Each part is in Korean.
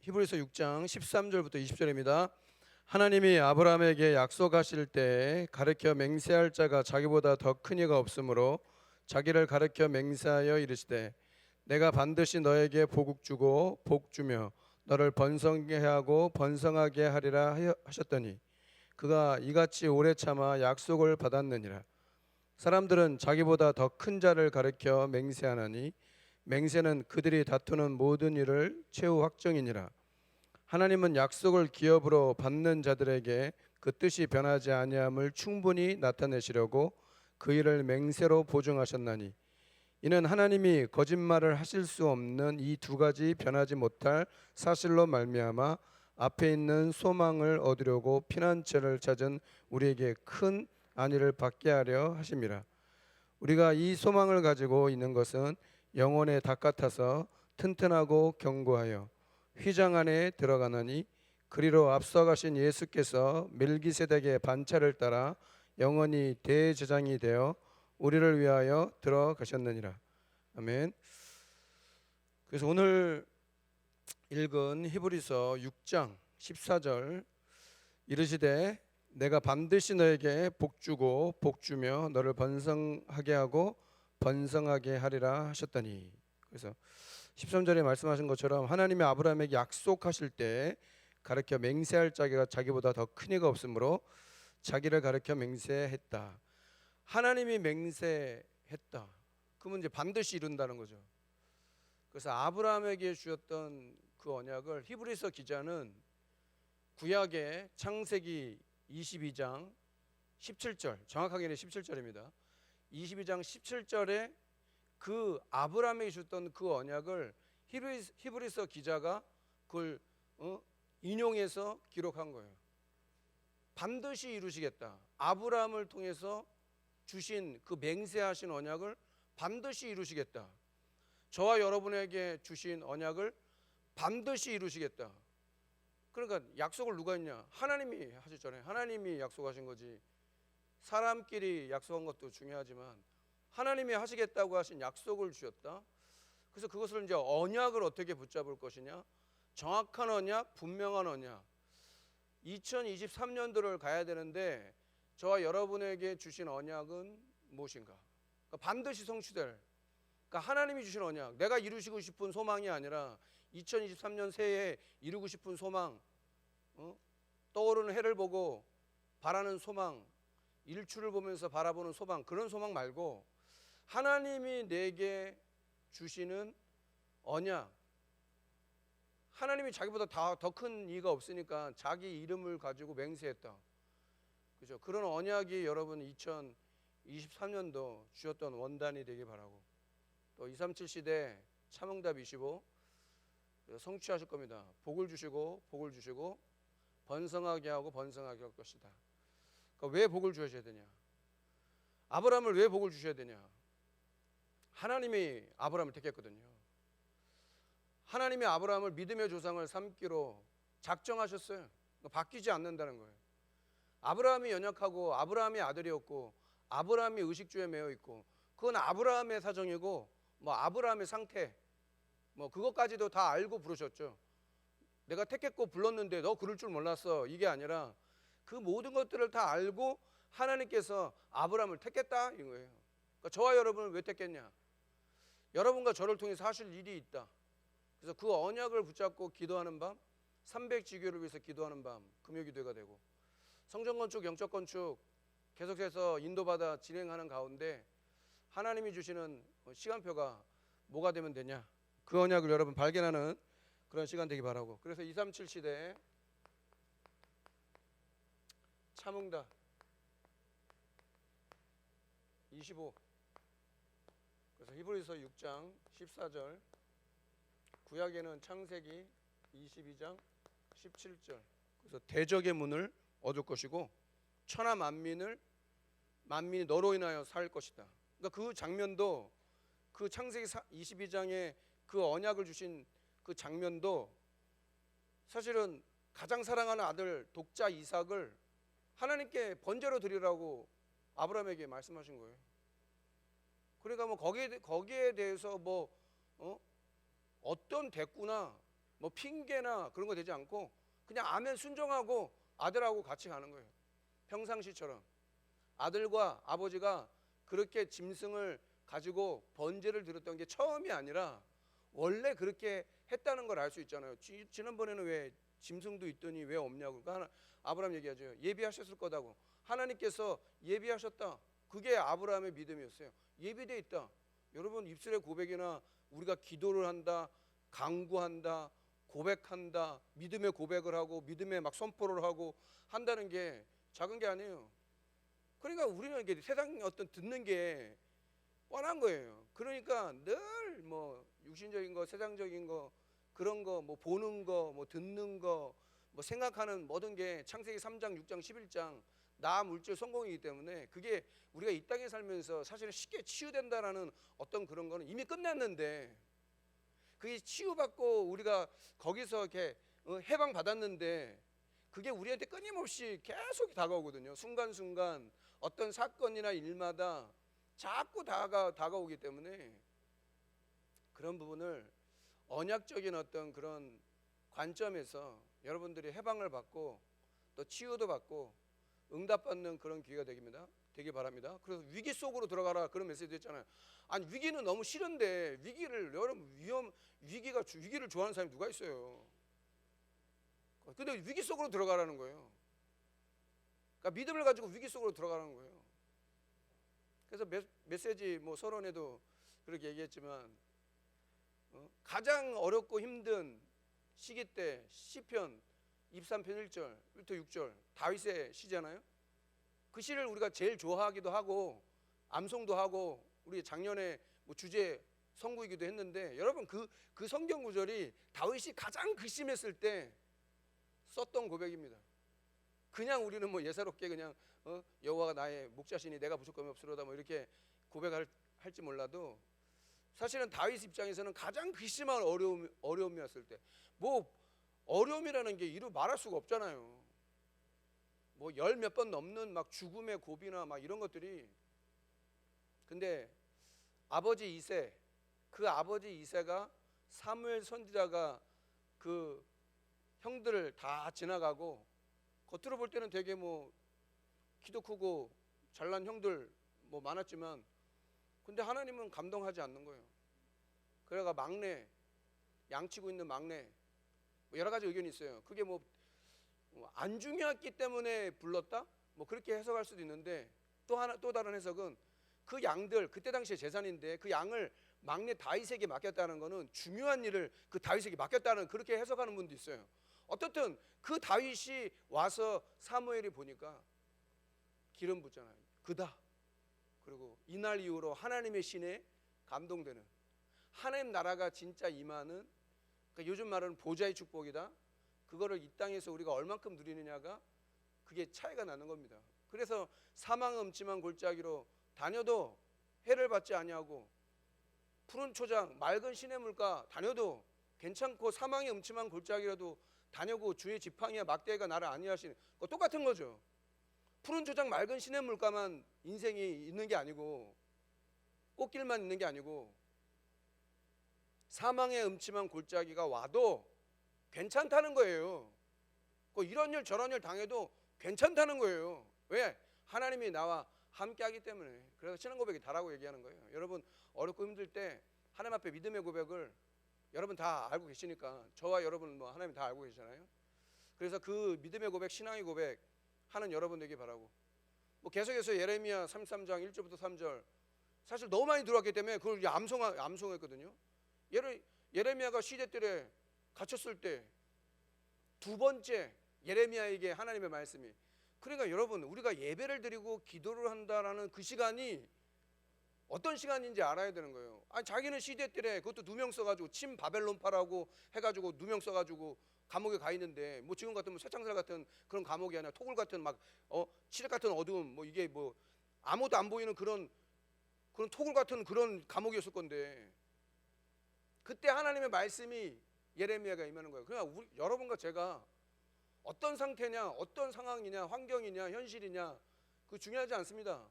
히브리서 6장 13절부터 20절입니다. 하나님이 아브라함에게 약속하실 때 가르쳐 맹세할 자가 자기보다 더 큰 이가 없으므로 자기를 가르쳐 맹세하여 이르시되 내가 반드시 너에게 복을 주고 복 주며 너를 번성하게 하고 번성하게 하리라 하셨더니 그가 이같이 오래 참아 약속을 받았느니라. 사람들은 자기보다 더 큰 자를 가르쳐 맹세하나니 맹세는 그들이 다투는 모든 일을 최후 확정이니라. 하나님은 약속을 기업으로 받는 자들에게 그 뜻이 변하지 아니함을 충분히 나타내시려고 그 일을 맹세로 보증하셨나니 이는 하나님이 거짓말을 하실 수 없는 이 두 가지 변하지 못할 사실로 말미암아 앞에 있는 소망을 얻으려고 피난처를 찾은 우리에게 큰 안위를 받게 하려 하심이라. 우리가 이 소망을 가지고 있는 것은 영혼의 닭 같아서 튼튼하고 견고하여 휘장 안에 들어가나니 그리로 앞서가신 예수께서 멜기세덱의 반차를 따라 영원히 대제사장이 되어 우리를 위하여 들어가셨느니라. 아멘. 그래서 오늘 읽은 히브리서 6장 14절 이르시되 내가 반드시 너에게 복 주고 복 주며 너를 번성하게 하고 번성하게 하리라 하셨더니, 그래서 13절에 말씀하신 것처럼 하나님이 아브라함에게 약속하실 때 가르쳐 맹세할 자가 자기보다 더 큰 이가 없으므로 자기를 가르쳐 맹세했다. 하나님이 맹세했다. 그러면 이제 반드시 이룬다는 거죠. 그래서 아브라함에게 주셨던 그 언약을 히브리서 기자는 구약의 창세기 22장 17절, 정확하게는 17절입니다. 22장 17절에 그 아브라함에게 주셨던 그 언약을 히브리서 기자가 그걸 인용해서 기록한 거예요. 반드시 이루시겠다. 아브라함을 통해서 주신 그 맹세하신 언약을 반드시 이루시겠다. 저와 여러분에게 주신 언약을 반드시 이루시겠다. 그러니까 약속을 누가 했냐? 하나님이 하셨잖아요. 하나님이 약속하신 거지. 사람끼리 약속한 것도 중요하지만 하나님이 하시겠다고 하신 약속을 주셨다. 그래서 그것을 이제 언약을 어떻게 붙잡을 것이냐? 정확한 언약, 분명한 언약. 2023년도를 가야 되는데 저와 여러분에게 주신 언약은 무엇인가? 그러니까 반드시 성취될, 그러니까 하나님이 주신 언약, 내가 이루시고 싶은 소망이 아니라 2023년 새해에 이루고 싶은 소망, 떠오르는 해를 보고 바라는 소망, 일출을 보면서 바라보는 소망, 그런 소망 말고 하나님이 내게 주시는 언약, 하나님이 자기보다 더 큰 이가 없으니까 자기 이름을 가지고 맹세했다. 그죠? 그런 언약이 여러분 2023년도 주셨던 원단이 되길 바라고, 또 237 시대 참응답 25 성취하실 겁니다. 복을 주시고 복을 주시고 번성하게 하고 번성하게 할 것이다. 그러니까 왜 복을 주셔야 되냐? 아브라함을 왜 복을 주셔야 되냐? 하나님이 아브라함을 택했거든요. 하나님이 아브라함을 믿음의 조상을 삼기로 작정하셨어요. 바뀌지 않는다는 거예요. 아브라함이 연약하고 아브라함이 아들이었고 아브라함이 의식주에 매여 있고 그건 아브라함의 사정이고 아브라함의 상태 그것까지도 다 알고 부르셨죠. 내가 택했고 불렀는데 너 그럴 줄 몰랐어, 이게 아니라 그 모든 것들을 다 알고 하나님께서 아브라함을 택했다 이 거예요. 그러니까 저와 여러분을 왜 택했냐? 여러분과 저를 통해서 하실 일이 있다. 그래서 그 언약을 붙잡고 기도하는 밤, 300지교를 위해서 기도하는 밤, 금요기도회가 되고, 성전 건축, 영적 건축 계속해서 인도받아 진행하는 가운데 하나님이 주시는 시간표가 뭐가 되면 되냐? 그 언약을 여러분 발견하는 그런 시간 되기 바라고. 그래서 237 시대에 참응답 25, 그래서 히브리서 6장 14절, 구약에는 창세기 22장 17절. 그래서 대적의 문을 얻을 것이고 천하 만민이 너로 인하여 살 것이다. 그러니까 그 장면도, 그 창세기 22장에 그 언약을 주신 그 장면도 사실은 가장 사랑하는 아들 독자 이삭을 하나님께 번제로 드리라고 아브라함에게 말씀하신 거예요. 그러니까 거기에 대해서 어떤 대꾸나 뭐 핑계나 그런 거 되지 않고 그냥 아멘 순종하고 아들하고 같이 가는 거예요. 평상시처럼 아들과 아버지가 그렇게 짐승을 가지고 번제를 드렸던 게 처음이 아니라 원래 그렇게 했다는 걸 알 수 있잖아요. 지난번에는 왜 짐승도 있더니 왜 없냐고. 그러니까 아브라함 얘기하죠. 예비하셨을 거다고. 하나님께서 예비하셨다. 그게 아브라함의 믿음이었어요. 예비돼 있다. 여러분 입술의 고백이나 우리가 기도를 한다, 강구한다, 고백한다, 믿음의 고백을 하고 믿음의 막 선포를 하고 한다는 게 작은 게 아니에요. 그러니까 우리는 이게 세상 어떤 듣는 게 뻔한 거예요. 그러니까 늘 뭐 육신적인 거, 세상적인 거, 그런 거, 뭐 보는 거, 뭐 듣는 거, 뭐 생각하는 모든 게 창세기 3장, 6장, 11장 나 물질 성공이기 때문에 그게 우리가 이 땅에 살면서 사실은 쉽게 치유된다라는 어떤 그런 거는 이미 끝났는데 그게 치유받고 우리가 거기서 이렇게 해방 받았는데 그게 우리한테 끊임없이 계속 다가오거든요. 순간순간 어떤 사건이나 일마다 자꾸 다가오기 때문에 그런 부분을 언약적인 어떤 그런 관점에서 여러분들이 해방을 받고 또 치유도 받고 응답받는 그런 기회가 되기 바랍니다. 그래서 위기 속으로 들어가라 그런 메시지 했잖아요. 아니 위기는 너무 싫은데 여러분 위기를 좋아하는 사람이 누가 있어요? 근데 위기 속으로 들어가라는 거예요. 그러니까 믿음을 가지고 위기 속으로 들어가라는 거예요. 그래서 메시지 뭐 서론에도 그렇게 얘기했지만 가장 어렵고 힘든 시기 때 시편 23편 1절부터 6절 다윗의 시잖아요. 그 시를 우리가 제일 좋아하기도 하고 암송도 하고 우리 작년에 뭐 주제 선구이기도 했는데 여러분 그 성경 구절이 다윗이 가장 극심했을 때 썼던 고백입니다. 그냥 우리는 뭐 예사롭게 그냥 여호와가 나의 목자시니 내가 부족함이 없으로다 뭐 이렇게 고백할지 몰라도 사실은 다윗 입장에서는 가장 극심한 어려움이었을 때 뭐 어려움이라는 게 이루 말할 수가 없잖아요. 뭐 열 몇 번 넘는 막 죽음의 고비나 막 이런 것들이 근데 아버지 이새가 사무엘 선지자가 그 형들을 다 지나가고 겉으로 볼 때는 되게 뭐 키도 크고 잘난 형들 뭐 많았지만 근데 하나님은 감동하지 않는 거예요. 그래가 막내 양치고 있는 막내 뭐 여러 가지 의견이 있어요. 그게 뭐 안 중요했기 때문에 불렀다? 뭐 그렇게 해석할 수도 있는데 또 다른 해석은 그 양들 그때 당시에 재산인데 그 양을 막내 다윗에게 맡겼다는 거는 중요한 일을 그 다윗에게 맡겼다는 그렇게 해석하는 분도 있어요. 어떻든 그 다윗이 와서 사무엘이 보니까 기름 붓잖아요. 그다. 그리고 이날 이후로 하나님의 신에 감동되는 하나님 나라가 진짜 임하는 그러니까 요즘 말하는 보좌의 축복이다. 그거를 이 땅에서 우리가 얼만큼 누리느냐가 그게 차이가 나는 겁니다. 그래서 사망의 음침한 골짜기로 다녀도 해를 받지 아니하고 푸른 초장 맑은 시냇물가 다녀도 괜찮고 사망의 음침한 골짜기라도 다녀고 주의 지팡이와 막대기가 나를 안위하시는 거 똑같은 거죠. 푸른 초장 맑은 시냇물가만 인생이 있는 게 아니고 꽃길만 있는 게 아니고 사망의 음침한 골짜기가 와도 괜찮다는 거예요. 이런 일 저런 일 당해도 괜찮다는 거예요. 왜? 하나님이 나와 함께하기 때문에. 그래서 신앙 고백이 다라고 얘기하는 거예요. 여러분 어렵고 힘들 때 하나님 앞에 믿음의 고백을 여러분 다 알고 계시니까 저와 여러분 뭐 하나님 다 알고 계시잖아요. 그래서 그 믿음의 고백, 신앙의 고백 하는 여러분 되기 바라고. 뭐 계속해서 예레미야 33장 1절부터 3절 사실 너무 많이 들어왔기 때문에 그걸 암송했거든요. 예레미야가 시대들에 갇혔을 때 두 번째 예레미야에게 하나님의 말씀이 그러니까 여러분 우리가 예배를 드리고 기도를 한다라는 그 시간이 어떤 시간인지 알아야 되는 거예요. 아니 자기는 시대들에 그것도 누명 써가지고 침 바벨론파라고 해가지고 누명 써가지고 감옥에 가 있는데 뭐 지금 같으면 쇠창살 같은 그런 감옥이 아니라 토굴 같은 막 칠흑 같은 어두움 뭐 이게 뭐 아무도 안 보이는 그런 토굴 같은 그런 감옥이었을 건데 그때 하나님의 말씀이 예레미야가 임하는 거예요. 그냥 여러분과 제가 어떤 상태냐, 어떤 상황이냐, 환경이냐, 현실이냐 그 중요하지 않습니다.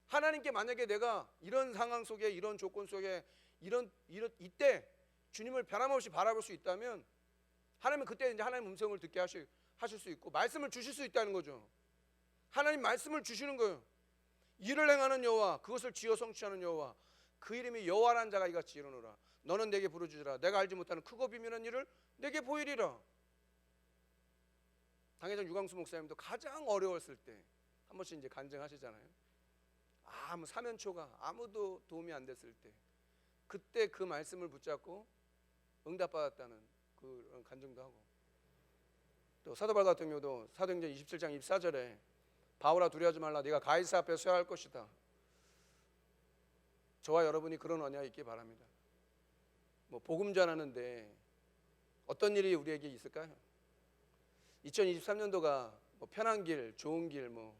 하나님께 만약에 내가 이런 상황 속에 이런 조건 속에 이때 주님을 변함없이 바라볼 수 있다면 하나님은 그때 이제 하나님 음성을 듣게 하실 수 있고 말씀을 주실 수 있다는 거죠. 하나님 말씀을 주시는 거예요. 일을 행하는 여호와, 그것을 지어 성취하는 여호와, 그 이름이 여호와라는 자가 이같이 이르노라. 너는 내게 부르짖으라. 내가 알지 못하는 크고 비밀한 일을 내게 보이리라. 당회장 유광수 목사님도 가장 어려웠을 때 한 번씩 이제 간증하시잖아요. 아무 사면초가 아무도 도움이 안 됐을 때, 그때 그 말씀을 붙잡고 응답받았다는 그런 간증도 하고, 또 사도 바울 같은 경우도 사도행전 27장 24절에 바울아 두려워하지 말라. 네가 가이사 앞에 서야 할 것이다. 저와 여러분이 그런 언약이 있기 바랍니다. 뭐 복음 전하는데 어떤 일이 우리에게 있을까요? 2023년도가 뭐 편한 길, 좋은 길, 뭐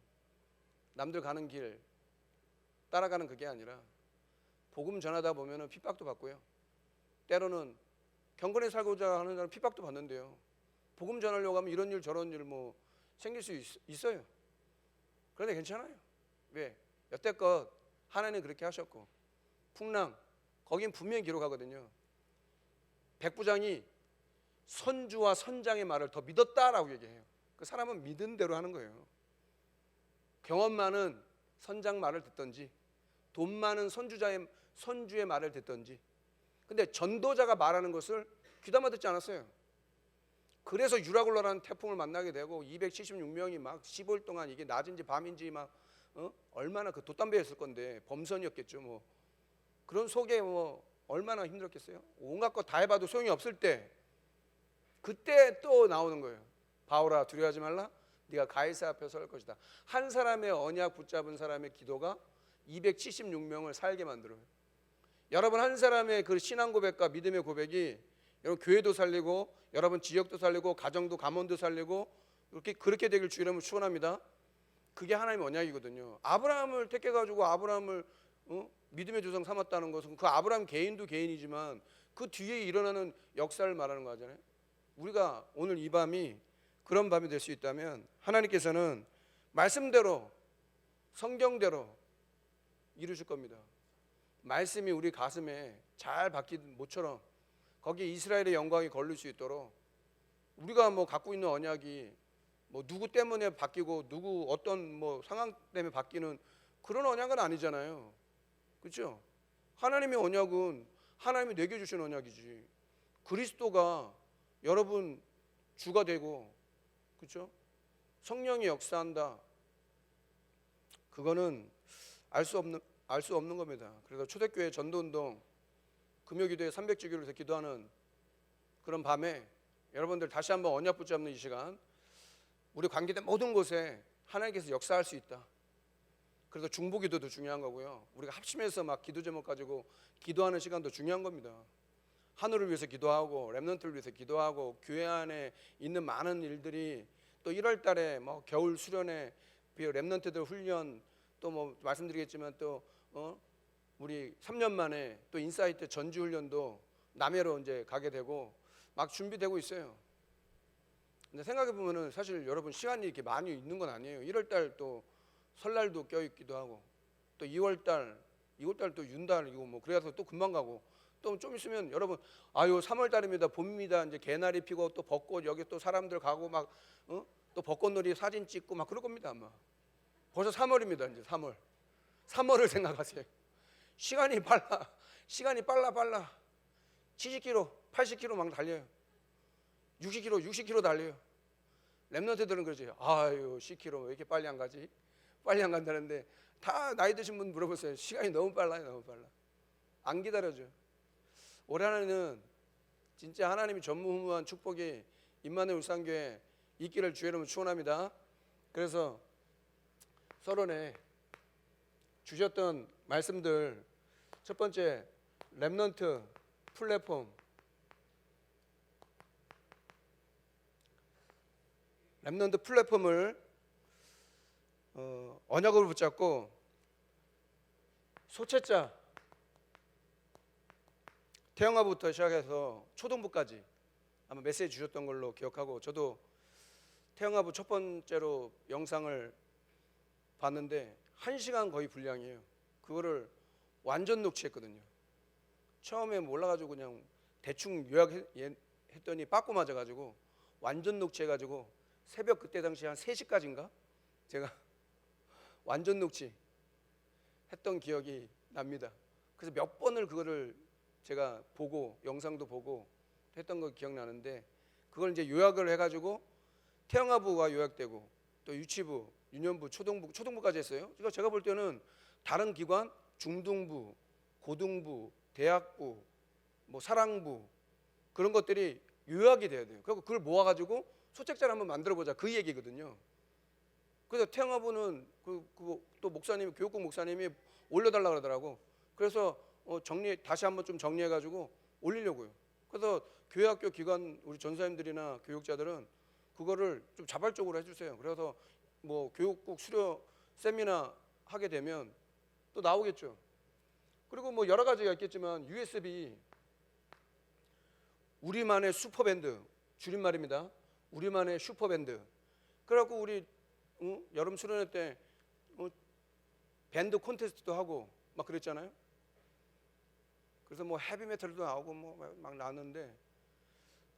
남들 가는 길 따라가는 그게 아니라 복음 전하다 보면은 핍박도 받고요. 때로는 경건에 살고자 하는 사람 핍박도 받는데요. 복음 전하려고 하면 이런 일 저런 일 뭐 생길 수 있어요. 그런데 괜찮아요. 왜? 여태껏 하나님 그렇게 하셨고, 풍랑 거긴 분명히 기록하거든요. 백부장이 선주와 선장의 말을 더 믿었다라고 얘기해요. 그 사람은 믿은 대로 하는 거예요. 경험 많은 선장 말을 듣든지 돈 많은 선주의 말을 듣든지. 근데 전도자가 말하는 것을 귀담아 듣지 않았어요. 그래서 유라굴라라는 태풍을 만나게 되고 276명이 막 15일 동안 이게 낮인지 밤인지 막 얼마나 그 돛담배였을 건데 범선이었겠죠. 뭐 그런 속에 뭐 얼마나 힘들었겠어요. 온갖 것 다 해봐도 소용이 없을 때, 그때 또 나오는 거예요. 바울아 두려워하지 말라. 네가 가이사 앞에 설 것이다. 한 사람의 언약 붙잡은 사람의 기도가 276명을 살게 만들어요. 여러분 한 사람의 그 신앙 고백과 믿음의 고백이 여러분 교회도 살리고, 여러분 지역도 살리고, 가정도 가문도 살리고, 그렇게 되길 주 이름으로 축원합니다. 그게 하나님의 언약이거든요. 아브라함을 택해가지고 아브라함을 믿음의 조상 삼았다는 것은 그 아브라함 개인도 개인이지만 그 뒤에 일어나는 역사를 말하는 거잖아요. 우리가 오늘 이 밤이 그런 밤이 될 수 있다면 하나님께서는 말씀대로 성경대로 이루실 겁니다. 말씀이 우리 가슴에 잘 박힌 모처럼 거기에 이스라엘의 영광이 걸릴 수 있도록, 우리가 뭐 갖고 있는 언약이 뭐 누구 때문에 바뀌고 누구 어떤 뭐 상황 때문에 바뀌는 그런 언약은 아니잖아요. 그렇죠? 하나님의 언약은 하나님이 내게 주신 언약이지. 그리스도가 여러분 주가 되고, 그렇죠? 성령이 역사한다. 그거는 알 수 없는 겁니다. 그래서 초대교회 전도운동 금요기도에 300주기를 기도하는 그런 밤에 여러분들 다시 한번 언약 붙잡는 이 시간, 우리 관계된 모든 곳에 하나님께서 역사할 수 있다. 그래서 중보기도도 중요한 거고요. 우리가 합심해서 막 기도 제목 가지고 기도하는 시간도 중요한 겁니다. 하늘을 위해서 기도하고 렘넌트를 위해서 기도하고, 교회 안에 있는 많은 일들이 또 1월 달에 뭐 겨울 수련회, 렘넌트들 훈련, 또 뭐 말씀드리겠지만 또 우리 3년 만에 또 인사이트 전주 훈련도 남해로 이제 가게 되고 막 준비되고 있어요. 근데 생각해 보면은 사실 여러분 시간이 이렇게 많이 있는 건 아니에요. 1월 달 또 설날도 껴있기도 하고, 또 2월 달 또 윤달이고 뭐 그래서 또 금방 가고, 또 좀 있으면 여러분 아유 3월 달입니다. 봄입니다. 이제 개나리 피고 또 벚꽃, 여기 또 사람들 가고 막 또 벚꽃놀이 사진 찍고 막 그럴 겁니다. 아마 벌써 3월입니다. 이제 3월을 생각하세요. 시간이 빨라. 70km, 80km 막 달려요. 60km 달려요. 렘넌트들은 그러죠. 아유 10km 왜 이렇게 빨리 안 가지? 빨리 안 간다는데, 다 나이 드신 분 물어보세요. 시간이 너무 빨라요. 너무 빨라. 안 기다려줘. 올해 하나는 진짜 하나님이 전무후무한 축복이 임마누엘 울산교회 있기를 주의 이름으로 축원합니다. 그래서 서론에 주셨던 말씀들, 첫 번째 렘넌트 플랫폼, 렘넌트 플랫폼을 언약으로 붙잡고 소채자 태영아부터 시작해서 초등부까지 아마 메시지 주셨던 걸로 기억하고, 저도 태영아부 첫 번째로 영상을 봤는데 1시간 거의 분량이에요. 그거를 완전 녹취했거든요. 처음에 몰라가지고 그냥 대충 요약했더니 빠꾸 맞아가지고 완전 녹취해가지고 새벽 그때 당시 한 3시까지인가 제가 완전 녹취 했던 기억이 납니다. 그래서 몇 번을 그거를 제가 보고 영상도 보고 했던 거 기억나는데, 그걸 이제 요약을 해가지고 태영아부가 요약되고 또 유치부, 유년부, 초등부까지 했어요. 그러니까 제가 볼 때는 다른 기관, 중등부, 고등부, 대학부, 뭐 사랑부 그런 것들이 요약이 돼야 돼요. 그리고 그걸 모아가지고 소책자를 한번 만들어보자 그 얘기거든요. 그래서 태영아부는 또 목사님, 교육국 목사님이 올려달라 그러더라고. 그래서 다시 한번 좀 정리해가지고 올리려고요. 그래서 교회학교 기관 우리 전사님들이나 교육자들은 그거를 좀 자발적으로 해주세요. 그래서 뭐 교육국 수료 세미나 하게 되면 또 나오겠죠. 그리고 뭐 여러 가지가 있겠지만 USB, 우리만의 슈퍼밴드, 줄임말입니다. 우리만의 슈퍼밴드. 그래갖고 우리 여름 수련회 때 밴드 콘테스트도 하고 막 그랬잖아요. 그래서 뭐 헤비메탈도 나오고 뭐 막 나왔는데,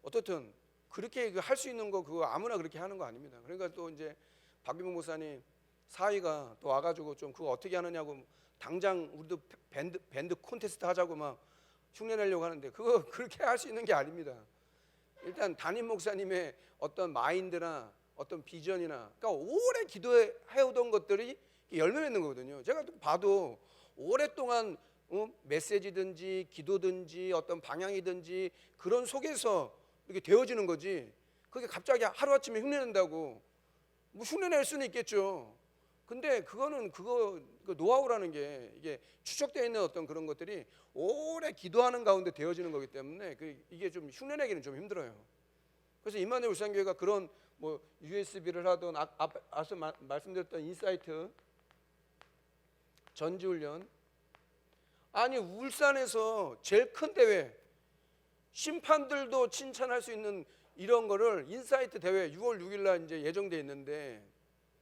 어떻든 그렇게 할 수 있는 거 그거 아무나 그렇게 하는 거 아닙니다. 그러니까 또 이제 박규봉 목사님 사위가 또 와가지고 좀 그거 어떻게 하느냐고, 당장 우리도 밴드 콘테스트 하자고 막 흉내 내려고 하는데 그거 그렇게 할 수 있는 게 아닙니다. 일단 담임 목사님의 어떤 마인드나 어떤 비전이나, 그러니까 오래 기도해 오던 것들이 열매 맺는 거거든요. 제가 봐도 오랫동안 메시지든지 기도든지 어떤 방향이든지 그런 속에서 이렇게 되어지는 거지, 그게 갑자기 하루아침에 흉내낸다고, 뭐 흉내낼 수는 있겠죠. 근데 그거는 그 노하우라는 게 이게 추적되어 있는 어떤 그런 것들이 오래 기도하는 가운데 되어지는 거기 때문에 이게 좀 흉내내기는 좀 힘들어요. 그래서 임마누엘 울산교회가 그런 뭐 USB를 하던 앞서 말씀드렸던 인사이트 전지훈련, 아니 울산에서 제일 큰 대회, 심판들도 칭찬할 수 있는 이런 거를 인사이트 대회 6월 6일 날 이제 예정돼 있는데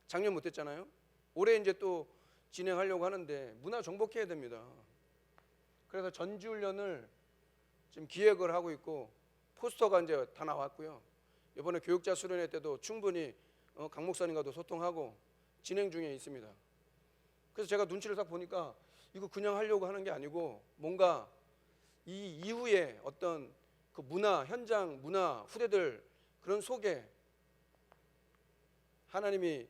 작년 못 했잖아요. 올해 이제 또 진행하려고 하는데 문화 정복해야 됩니다. 그래서 전지훈련을 지금 기획을 하고 있고 포스터가 이제 다 나왔고요. 이번에 교육자 수련회 때도 충분히 강 목사님과도 소통하고 진행 중에 있습니다. 그래서 제가 눈치를 딱 보니까 이거 그냥 하려고 하는 게 아니고 뭔가 이 이후에 어떤 그 문화, 현장 문화, 후대들 그런 속에 하나님이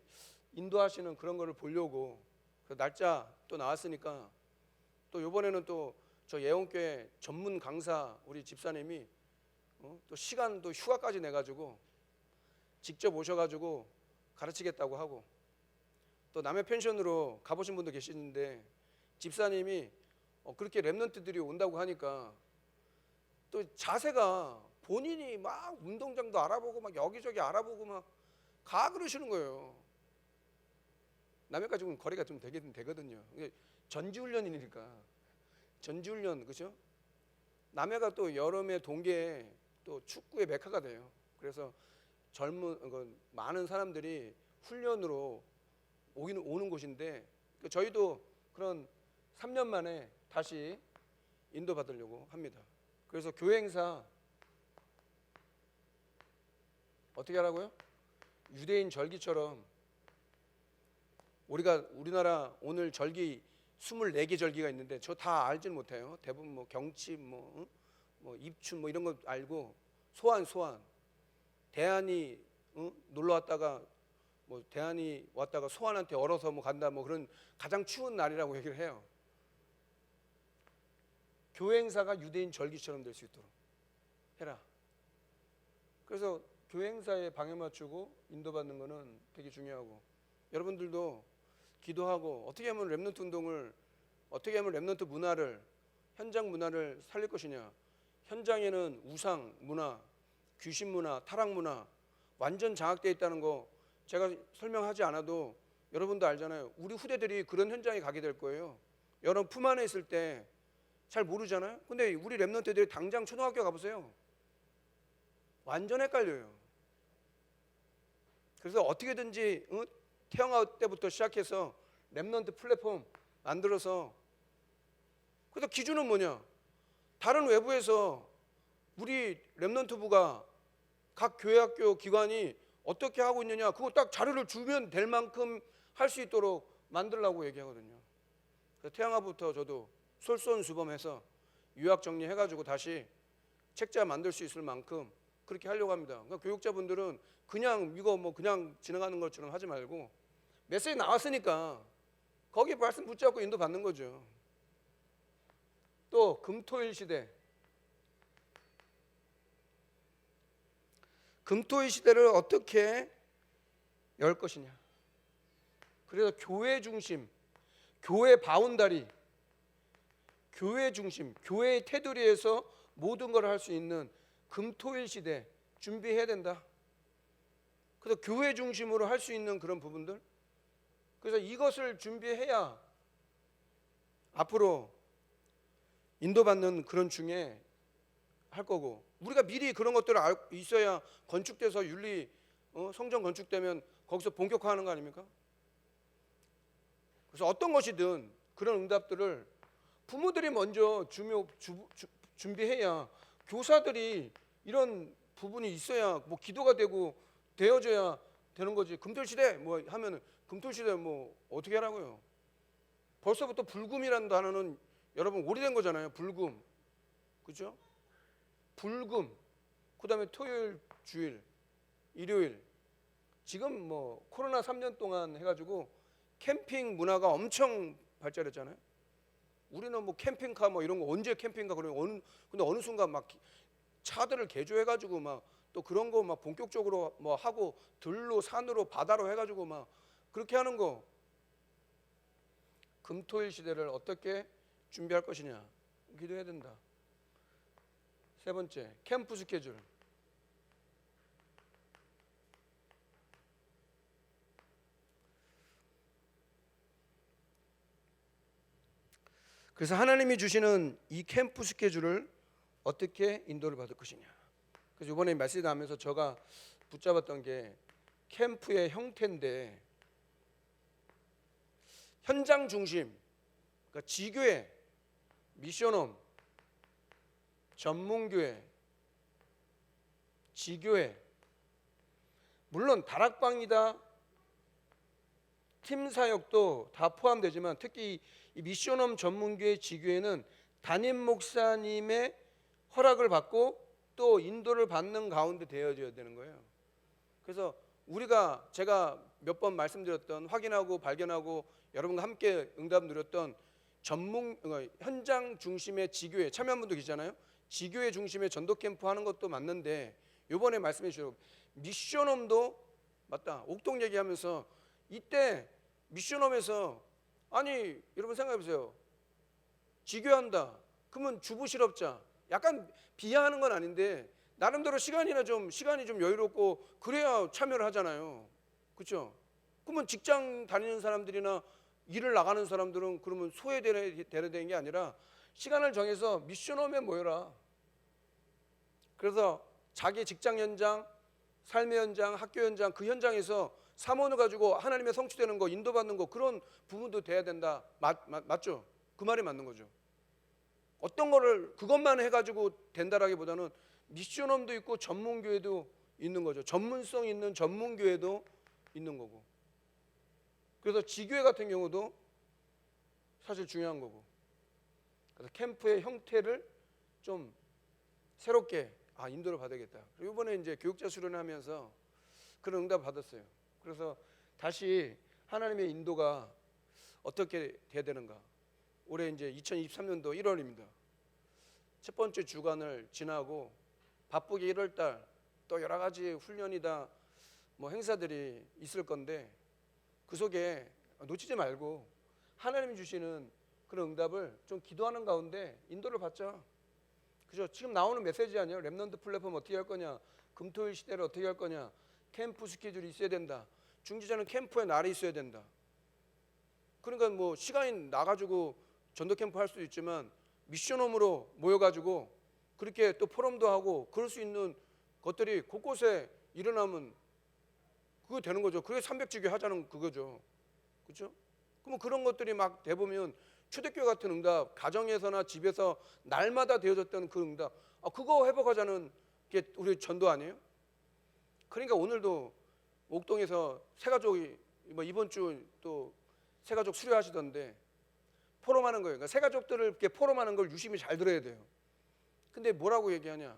인도하시는 그런 거를 보려고 그 날짜 또 나왔으니까, 또 이번에는 또 저 예원교회 전문 강사 우리 집사님이 또 시간도 휴가까지 내가지고 직접 오셔가지고 가르치겠다고 하고, 또 남의 펜션으로 가보신 분도 계시는데 집사님이 그렇게 랩런트들이 온다고 하니까 또 자세가 본인이 막 운동장도 알아보고 막 여기저기 알아보고 막 가 그러시는 거예요. 남해까지 오면 거리가 좀 되긴 되거든요. 전지훈련이니까. 전지훈련, 그죠? 남해가 또 여름에 동계에 또 축구의 메카가 돼요. 그래서 많은 사람들이 훈련으로 오는 곳인데, 저희도 그런 3년 만에 다시 인도받으려고 합니다. 그래서 교회 행사 어떻게 하라고요? 유대인 절기처럼 우리나라 오늘 절기 24개 절기가 있는데 저 다 알지는 못해요. 대부분 뭐 경칩, 뭐 입춘 뭐 이런 거 알고, 소환 대한이 놀러 왔다가 뭐 대한이 왔다가 소환한테 얼어서 뭐 간다, 뭐 그런 가장 추운 날이라고 얘기를 해요. 교회 행사가 유대인 절기처럼 될 수 있도록 해라. 그래서 교회 행사에 방해 맞추고 인도받는 거는 되게 중요하고, 여러분들도 기도하고 어떻게 하면 렘넌트 운동을, 어떻게 하면 렘넌트 문화를, 현장 문화를 살릴 것이냐. 현장에는 우상 문화, 귀신 문화, 타락 문화 완전 장악되어 있다는 거 제가 설명하지 않아도 여러분도 알잖아요. 우리 후대들이 그런 현장에 가게 될 거예요. 여러분 품 안에 있을 때 잘 모르잖아요. 근데 우리 렘넌트들이 당장 초등학교 가보세요. 완전 헷갈려요. 그래서 어떻게든지 태영아 때부터 시작해서 렘넌트 플랫폼 만들어서, 그래서 기준은 뭐냐? 다른 외부에서 우리 렘넌트부가 각 교회 학교 기관이 어떻게 하고 있느냐, 그거 딱 자료를 주면 될 만큼 할 수 있도록 만들라고 얘기하거든요. 그래서 태양아부터 저도 솔선수범해서 유학 정리해가지고 다시 책자 만들 수 있을 만큼 그렇게 하려고 합니다. 그러니까 교육자분들은 그냥 이거 뭐 그냥 지나가는 것처럼 하지 말고 메시지 나왔으니까 거기 말씀 붙잡고 인도 받는 거죠. 또 금토일 시대, 금토일 시대를 어떻게 열 것이냐. 그래서 교회 중심, 교회 바운다리, 교회 중심, 교회의 테두리에서 모든 걸 할 수 있는 금토일 시대 준비해야 된다. 그래서 교회 중심으로 할 수 있는 그런 부분들, 그래서 이것을 준비해야 앞으로 인도받는 그런 중에 할 거고, 우리가 미리 그런 것들을 알고 있어야 건축돼서 윤리 성전 건축되면 거기서 본격화하는 거 아닙니까? 그래서 어떤 것이든 그런 응답들을 부모들이 먼저 준비해야 교사들이 이런 부분이 있어야 뭐 기도가 되고 되어져야 되는 거지. 금토일시대 뭐 하면은 금토일시대 뭐 어떻게 하라고요? 벌써부터 불금이라는 단어는 여러분 오래된 거잖아요. 불금, 그죠? 불금, 그 다음에 토요일, 주일, 일요일. 지금 뭐 코로나 3년 동안 해가지고 캠핑 문화가 엄청 발달했잖아요. 우리는 뭐 캠핑카 뭐 이런 거 언제 캠핑카 그러면 근데 어느 순간 막 차들을 개조해가지고 막 또 그런 거 막 본격적으로 뭐 하고 들로 산으로 바다로 해가지고 막 그렇게 하는 거. 금토일 시대를 어떻게 준비할 것이냐 기도해야 된다. 세 번째, 캠프 스케줄. 그래서 하나님이 주시는 이 캠프 스케줄을 어떻게 인도를 받을 것이냐. 그래서 이번에 메시지 나오면서 제가 붙잡았던 게 캠프의 형태인데, 현장 중심, 그러니까 지교회, 미션홈, 전문교회, 지교회, 물론 다락방이다, 팀 사역도 다 포함되지만 특히 이 미션홈, 전문교회, 지교회는 담임 목사님의 허락을 받고 또 인도를 받는 가운데 되어져야 되는 거예요. 그래서 제가 몇 번 말씀드렸던, 확인하고 발견하고 여러분과 함께 응답 누렸던 현장 중심의 지교회 참여한 분도 계시잖아요. 지교회 중심의 전도 캠프 하는 것도 맞는데, 이번에 말씀해 주신 미션홈도 맞다. 옥동 얘기하면서 이때 미션홈에서 아니 여러분 생각해 보세요. 지교한다. 그러면 주부 실업자, 약간 비하하는 건 아닌데 나름대로 시간이 좀 여유롭고 그래야 참여를 하잖아요. 그렇죠? 그러면 직장 다니는 사람들이나 일을 나가는 사람들은 그러면 소외되는 게 아니라 시간을 정해서 미션홈에 모여라. 그래서 자기 직장 현장, 삶의 현장, 학교 현장, 그 현장에서 사모를 가지고 하나님의 성취되는 거, 인도받는 거, 그런 부분도 돼야 된다. 맞죠? 그 말이 맞는 거죠. 어떤 거를 그것만 해가지고 된다라기보다는 미션홈도 있고 전문교회도 있는 거죠. 전문성 있는 전문교회도 있는 거고. 그래서 지교회 같은 경우도 사실 중요한 거고. 그래서 캠프의 형태를 좀 새롭게 인도를 받아야겠다. 그리고 이번에 이제 교육자 수련하면서 그런 응답 받았어요. 그래서 다시 하나님의 인도가 어떻게 돼야 되는가. 올해 이제 2023년도 1월입니다. 첫 번째 주간을 지나고 바쁘게 1월달 또 여러 가지 훈련이다 뭐 행사들이 있을 건데, 그 속에 놓치지 말고 하나님이 주시는 그런 응답을 좀 기도하는 가운데 인도를 받자. 그죠? 지금 나오는 메시지 아니에요? 렘넌트 플랫폼 어떻게 할 거냐, 금토일 시대를 어떻게 할 거냐, 캠프 스케줄이 있어야 된다, 중지자는 캠프에 날이 있어야 된다. 그러니까 뭐 시간이 나가지고 전도 캠프 할 수도 있지만 미션홈으로 모여가지고 그렇게 또 포럼도 하고 그럴 수 있는 것들이 곳곳에 일어나면 그거 되는 거죠. 그게 300지교 하자는 그거죠. 그렇죠? 그러면 그런 것들이 막 돼보면 초대교회 같은 응답, 가정에서나 집에서 날마다 되어졌던 그 응답, 그거 회복하자는 게 우리 전도 아니에요? 그러니까 오늘도 옥동에서 새가족이 뭐 이번 주 또 새가족 수료하시던데 포럼하는 거예요. 그러니까 새가족들을 이렇게 포럼하는 걸 유심히 잘 들어야 돼요. 근데 뭐라고 얘기하냐?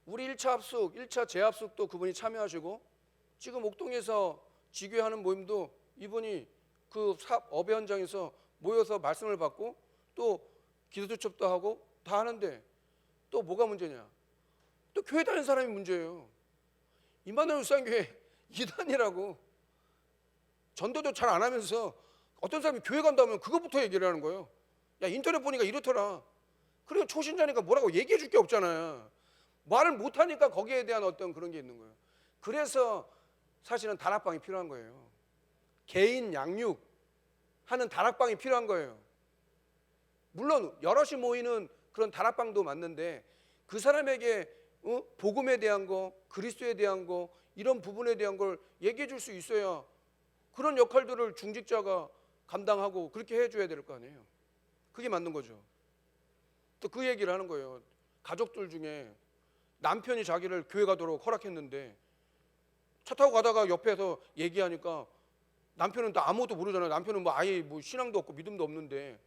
우리 1차 합숙, 1차 재합숙도 그분이 참여하시고 지금 옥동에서 지교하는 모임도 이분이 그 업의 현장에서 모여서 말씀을 받고 또 기도 수첩도 하고 다 하는데 또 뭐가 문제냐? 또 교회 다니는 사람이 문제예요. 임마누엘 울산교회 이단이라고 전도도 잘 안 하면서 어떤 사람이 교회 간다면 그것부터 얘기를 하는 거예요. 야, 인터넷 보니까 이렇더라. 그리고 초신자니까 뭐라고 얘기해 줄 게 없잖아요. 말을 못하니까 거기에 대한 어떤 그런 게 있는 거예요. 그래서 사실은 다락방이 필요한 거예요. 개인 양육 하는 다락방이 필요한 거예요. 물론 여럿이 모이는 그런 다락방도 맞는데 그 사람에게 복음에 대한 거, 그리스도에 대한 거, 이런 부분에 대한 걸 얘기해 줄 수 있어야 그런 역할들을 중직자가 감당하고 그렇게 해줘야 될 거 아니에요. 그게 맞는 거죠. 또 그 얘기를 하는 거예요. 가족들 중에 남편이 자기를 교회 가도록 허락했는데 차 타고 가다가 옆에서 얘기하니까 남편은 또 아무것도 모르잖아요. 남편은 뭐 아예 뭐 신앙도 없고 믿음도 없는데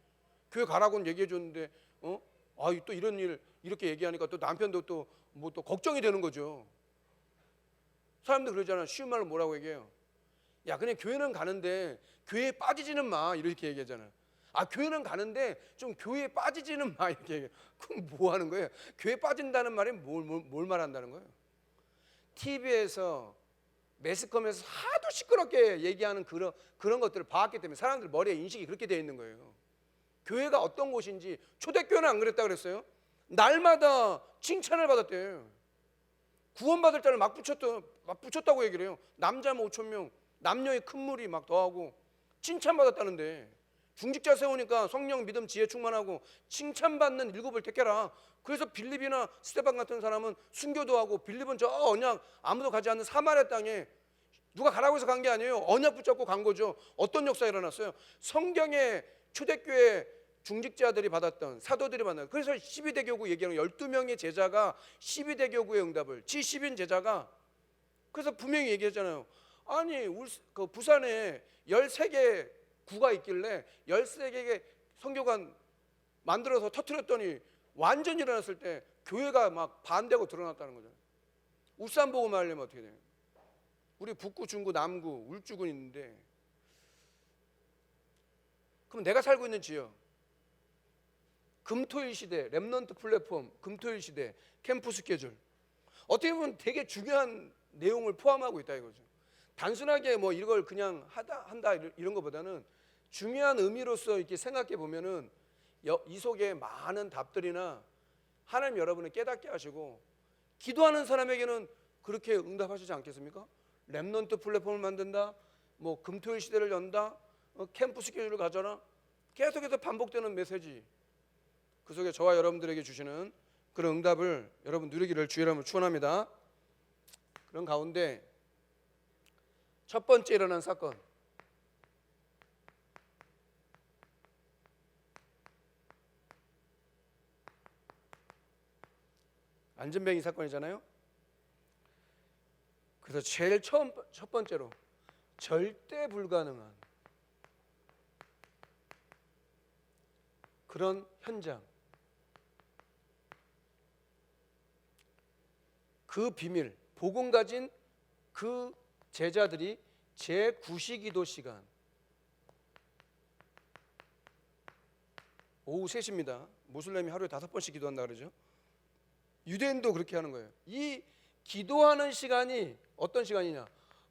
교회 가라고는 얘기해 줬는데 또 이런 일 이렇게 얘기하니까 또 남편도 또 뭐 또 걱정이 되는 거죠. 사람들 그러잖아요. 쉬운 말로 뭐라고 얘기해요? 야, 그냥 교회는 가는데 교회에 빠지지는 마, 이렇게 얘기하잖아요. 교회는 가는데 좀 교회에 빠지지는 마, 이렇게 얘기해요. 그럼 뭐 하는 거예요? 교회에 빠진다는 말이 뭘 말한다는 거예요? TV에서 매스컴에서 하도 시끄럽게 얘기하는 그런 것들을 봐왔기 때문에 사람들 머리에 인식이 그렇게 되어 있는 거예요. 교회가 어떤 곳인지. 초대교회는 안 그랬다 그랬어요? 날마다 칭찬을 받았대요. 구원받을 자를 막 붙였다고 얘기를 해요. 남자 5,000명, 남녀의 큰 무리 막 더하고 칭찬받았다는데, 중직자 세우니까 성령, 믿음, 지혜 충만하고 칭찬받는 7을 택해라. 그래서 빌립이나 스데반 같은 사람은 순교도 하고, 빌립은 저 언약 아무도 가지 않는 사마리아 땅에 누가 가라고 해서 간 게 아니에요. 언약 붙잡고 간 거죠. 어떤 역사가 일어났어요? 성경에 초대교회 중직자들이 받았던, 사도들이 받았던, 그래서 12대 교구 얘기하는 12명의 제자가 12대 교구의 응답을, 70인 제자가, 그래서 분명히 얘기했잖아요. 아니 그 부산에 13개 구가 있길래 13개의 선교관 만들어서 터뜨렸더니 완전히 일어났을 때 교회가 막 반대하고 드러났다는 거잖아요. 울산 보고 말하려면 어떻게 돼요? 우리 북구, 중구, 남구, 울주군 있는데, 그럼 내가 살고 있는 지역, 금토일 시대, 렘넌트 플랫폼, 금토일 시대, 캠프 스케줄, 어떻게 보면 되게 중요한 내용을 포함하고 있다 이거죠. 단순하게 뭐 이걸 그냥 한다 이런 것보다는 중요한 의미로서 이렇게 생각해 보면은 이 속에 많은 답들이나 하나님 여러분을 깨닫게 하시고, 기도하는 사람에게는 그렇게 응답하시지 않겠습니까? 렘넌트 플랫폼을 만든다, 뭐 금토일 시대를 연다, 캠프 스케줄을 가져라, 계속해서 반복되는 메시지, 그 속에 저와 여러분들에게 주시는 그런 응답을 여러분 누리기를 주의 이름으로 축원합니다. 그런 가운데 첫 번째 일어난 사건, 안전뱅이 사건이잖아요. 그래서 제일 첫 번째로 절대 불가능한 그런 현장, 그 비밀, 복음 가진 그 제자들이 제9시기도 시간, 오후 3시입니다. 모슬렘이 하루에 5번씩 기도한다 그러죠. 유대인도 그렇게 하는 거예요. 이 기도하는 시간이 어떤 시간이냐?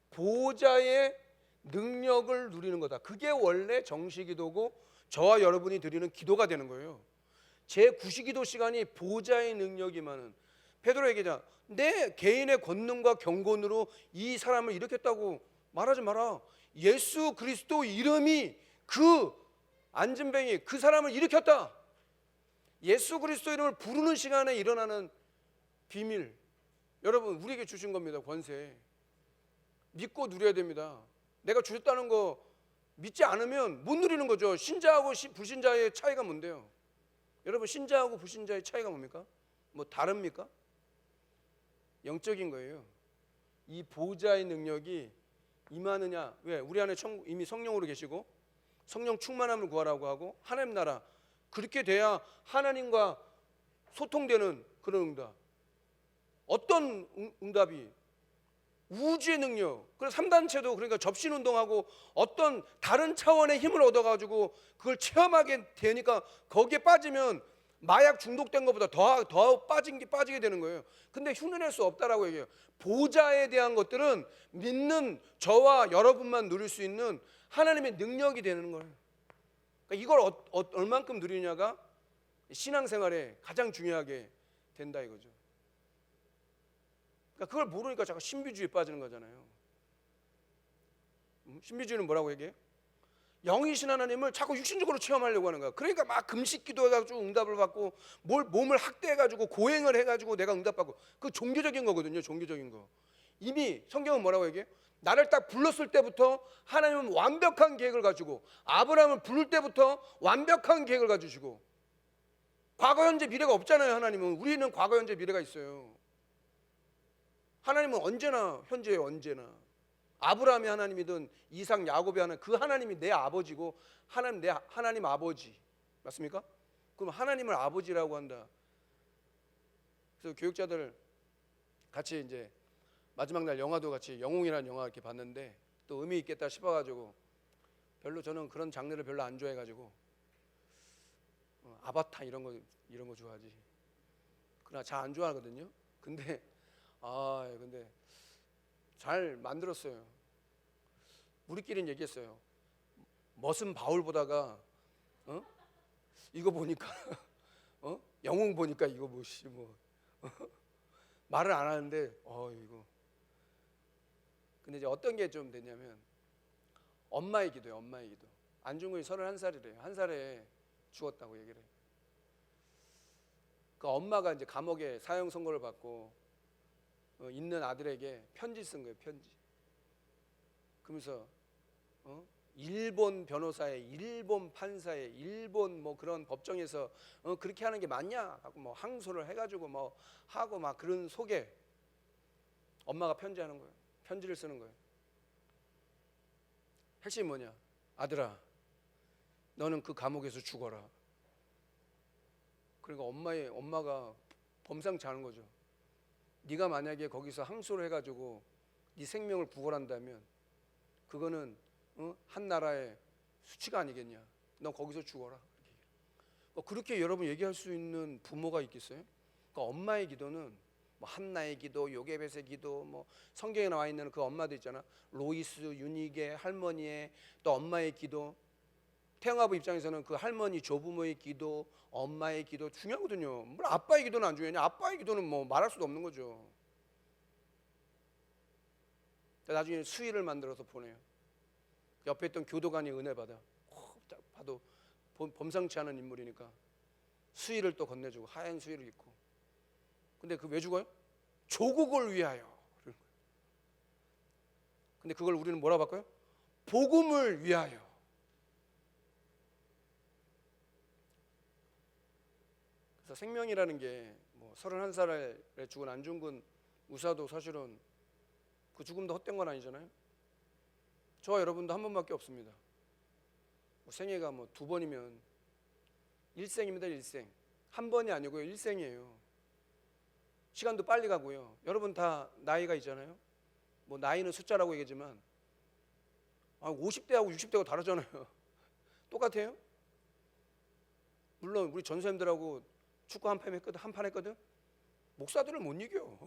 보좌의 능력을 누리는 거다. 그게 원래 정시기도고 저와 여러분이 드리는 기도가 되는 거예요. 제9시기도 시간이 보좌의 능력이 많은, 베드로 얘기자, 내 개인의 권능과 경건으로 이 사람을 일으켰다고 말하지 마라. 예수 그리스도 이름이 그 안진뱅이, 그 사람을 일으켰다. 예수 그리스도 이름을 부르는 시간에 일어나는 비밀, 여러분 우리에게 주신 겁니다. 권세 믿고 누려야 됩니다. 내가 주셨다는 거 믿지 않으면 못 누리는 거죠. 신자하고 불신자의 차이가 뭔데요? 여러분, 신자하고 불신자의 차이가 뭡니까? 뭐 다릅니까? 영적인 거예요. 이 보좌의 능력이 임하느냐? 왜? 우리 안에 이미 성령으로 계시고 성령 충만함을 구하라고 하고 하나님 나라, 그렇게 돼야 하나님과 소통되는 그런 응답. 어떤 응답이? 우주의 능력. 그래서 3단체도 그러니까 접신운동하고 어떤 다른 차원의 힘을 얻어가지고 그걸 체험하게 되니까 거기에 빠지면 마약 중독된 것보다 더 빠지게 되는 거예요. 근데 흉내낼 수 없다라고 얘기해요. 보좌에 대한 것들은 믿는 저와 여러분만 누릴 수 있는 하나님의 능력이 되는 거예요. 그러니까 이걸 얼만큼 누리냐가 신앙생활에 가장 중요하게 된다 이거죠. 그러니까 그걸 모르니까 자꾸 신비주의에 빠지는 거잖아요. 신비주의는 뭐라고 얘기해요? 영이신 하나님을 자꾸 육신적으로 체험하려고 하는 거야. 그러니까 막 금식 기도해가지고 응답을 받고 몸을 학대해가지고 고행을 해가지고 내가 응답받고, 그 종교적인 거거든요. 종교적인 거. 이미 성경은 뭐라고 얘기해? 나를 딱 불렀을 때부터 하나님은 완벽한 계획을 가지고, 아브라함을 부를 때부터 완벽한 계획을 가지시고, 과거 현재 미래가 없잖아요. 하나님은. 우리는 과거 현재 미래가 있어요. 하나님은 언제나 현재예요. 언제나. 아브라함이 하나님이든 이삭 야곱이 하나님, 그 하나님이 내 아버지고 하나님 아버지 맞습니까? 그럼 하나님을 아버지라고 한다. 그래서 교육자들 같이 이제 마지막 날 영화도 같이 영웅이라는 영화 이렇게 봤는데 또 의미 있겠다 싶어가지고, 별로 저는 그런 장르를 별로 안 좋아해가지고 아바타 이런 거 좋아하지. 그러나 잘 안 좋아하거든요. 근데 잘 만들었어요. 우리끼리는 얘기했어요. 멋은 바울 보다가 이거 보니까 영웅 보니까 이거 뭐 말을 안 하는데 이거. 근데 이제 어떤 게 좀 됐냐면 엄마의 기도예요. 엄마의 기도. 안중근이 31살이래요. 한 살에 죽었다고 얘기를 해요. 그 엄마가 이제 감옥에 사형 선고를 받고 있는 아들에게 편지 쓴 거예요. 편지. 그러면서 일본 변호사의, 일본 판사의, 일본 뭐 그런 법정에서 그렇게 하는 게 맞냐 하고 뭐 항소를 해가지고 뭐 하고 막 그런 속에 엄마가 편지하는 거예요. 편지를 쓰는 거예요. 핵심이 뭐냐? 아들아, 너는 그 감옥에서 죽어라. 그러니까 엄마가 범상치 않은 거죠. 네가 만약에 거기서 항소를 해가지고 네 생명을 구걸한다면 그거는 한 나라의 수치가 아니겠냐. 너 거기서 죽어라. 그렇게 여러분 얘기할 수 있는 부모가 있겠어요? 그러니까 엄마의 기도는 뭐 한나의 기도, 요게벳의 기도, 뭐 성경에 나와 있는 그 엄마들 있잖아. 로이스, 유니게 할머니의 또 엄마의 기도. 태영아부 입장에서는 그 할머니 조부모의 기도, 엄마의 기도 중요하거든요. 뭘 아빠의 기도는 안 중요하냐? 아빠의 기도는 뭐 말할 수도 없는 거죠. 나중에 수의를 만들어서 보내요. 옆에 있던 교도관이 은혜 받아. 봐도 범상치 않은 인물이니까 수의를 또 건네주고 하얀 수의를 입고. 근데 그 왜 죽어요? 조국을 위하여. 근데 그걸 우리는 뭐라 바꿔요? 복음을 위하여. 그래서 생명이라는 게 뭐 31살에 죽은 안중근 의사도 사실은 그 죽음도 헛된 건 아니잖아요. 저와 여러분도 한 번밖에 없습니다. 생애가 뭐 2번이면 일생입니다. 일생. 한 번이 아니고요. 일생이에요. 시간도 빨리 가고요. 여러분 다 나이가 있잖아요. 뭐 나이는 숫자라고 얘기하지만 50대하고 60대가 다르잖아요. 똑같아요? 물론 우리 전사님들하고 축구 한 판 했거든. 목사들을 못 이겨.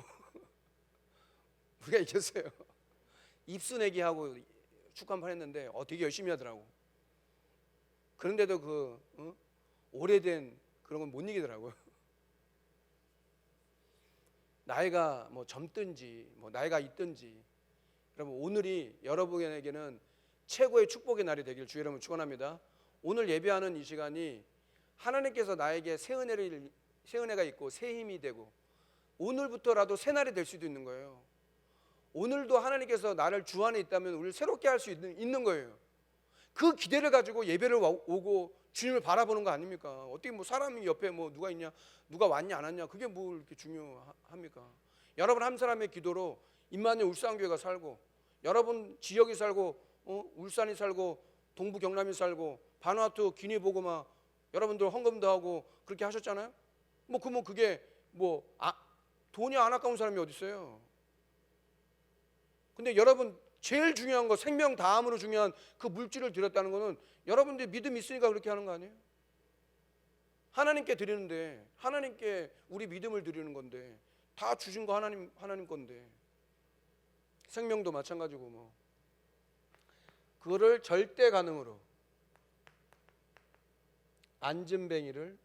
우리가 이겼어요. 입수 내기하고 축구 한 판 했는데 되게 열심히 하더라고. 그런데도 오래된 그런 건 못 이기더라고요. 나이가 뭐 젊든지 뭐 나이가 있든지, 여러분 오늘이 여러분에게는 최고의 축복의 날이 되길 주의 이름으로 축원합니다. 오늘 예배하는 이 시간이 하나님께서 나에게 새 은혜가 있고 새 힘이 되고 오늘부터라도 새 날이 될 수도 있는 거예요. 오늘도 하나님께서 나를 주 안에 있다면 우리를 새롭게 할 수 있는 거예요. 그 기대를 가지고 예배를 오고 주님을 바라보는 거 아닙니까? 어떻게 뭐 사람이 옆에 뭐 누가 있냐, 누가 왔냐 안 왔냐, 그게 뭐 이렇게 중요합니까? 여러분 한 사람의 기도로 임마누엘 울산교회가 살고, 여러분 지역이 살고, 울산이 살고, 동부 경남이 살고, 바누아투 기니 보고마 여러분들 헌금도 하고 그렇게 하셨잖아요. 뭐 그게 돈이 안 아까운 사람이 어디 있어요? 근데 여러분 제일 중요한 거, 생명 다음으로 중요한 그 물질을 드렸다는 거는 여러분들이 믿음이 있으니까 그렇게 하는 거 아니에요? 하나님께 드리는데, 하나님께 우리 믿음을 드리는 건데, 다 주신 거 하나님 건데, 생명도 마찬가지고 뭐. 그거를 절대 가능으로 안진뱅이를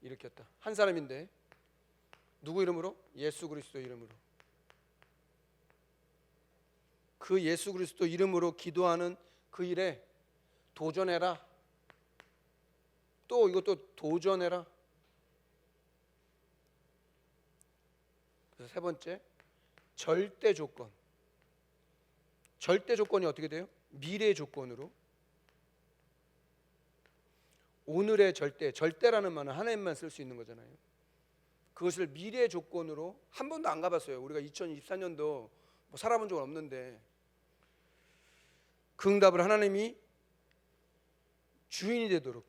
일으켰다. 한 사람인데 누구 이름으로? 예수 그리스도 이름으로. 그 예수 그리스도 이름으로 기도하는 그 일에 도전해라. 또 이것도 도전해라. 그래서 세 번째, 절대 조건. 절대 조건이 어떻게 돼요? 미래 조건으로. 오늘의 절대라는 말은 하나님만 쓸 수 있는 거잖아요. 그것을 미래 조건으로. 한 번도 안 가봤어요. 우리가 2024년도 뭐 살아본 적은 없는데, 그 응답을 하나님이 주인이 되도록,